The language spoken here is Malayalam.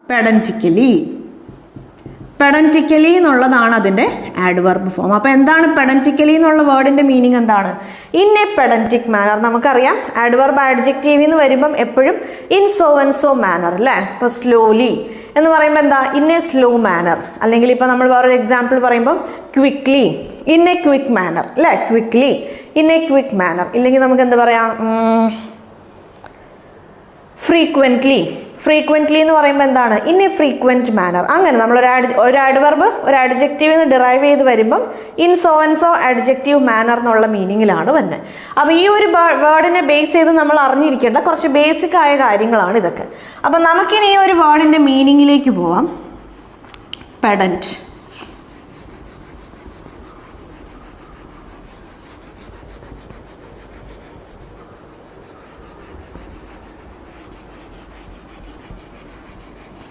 പെഡന്റിക്കലി. പെഡന്റിക്കലി എന്നുള്ളതാണ് അതിൻ്റെ ആഡ്വർബ് ഫോം. അപ്പോൾ എന്താണ് പെഡന്റിക്കലി എന്നുള്ള വേർഡിൻ്റെ മീനിങ് എന്താണ്? In a pedantic manner. നമുക്കറിയാം ആഡ്വർബ് ആഡ്ജക്റ്റീവ് എന്ന് വരുമ്പം എപ്പോഴും in so and so manner അല്ലേ. ഇപ്പോൾ സ്ലോലി എന്ന് പറയുമ്പോൾ എന്താ? In a slow manner. അല്ലെങ്കിൽ ഇപ്പോൾ നമ്മൾ വേറൊരു എക്സാമ്പിൾ പറയുമ്പം quickly, in a quick manner അല്ലേ. Quickly, in a quick manner. ഇല്ലെങ്കിൽ നമുക്ക് എന്താ പറയാം? ഫ്രീക്വൻ്റ്ലി. ഫ്രീക്വൻ്റ്ലി എന്ന് പറയുമ്പോൾ എന്താണ്? In a frequent manner. അങ്ങനെ നമ്മൾ ഒരു ആഡ്വർബ് ഒരു ആഡ്ജക്റ്റീവ് നിന്ന് ഡിറൈവ് ചെയ്ത് വരുമ്പം in so and so adjective manner എന്നുള്ള മീനിങ്ങിലാണ് വരുന്നത്. അപ്പോൾ ഈ ഒരു വേർഡിനെ ബേസ് ചെയ്ത് നമ്മൾ അറിഞ്ഞിരിക്കേണ്ട കുറച്ച് ബേസിക് ആയ കാര്യങ്ങളാണ് ഇതൊക്കെ. അപ്പം നമുക്കിനി ഈ ഒരു വേർഡിൻ്റെ മീനിങ്ങിലേക്ക് പോവാം. പെഡന്റ്.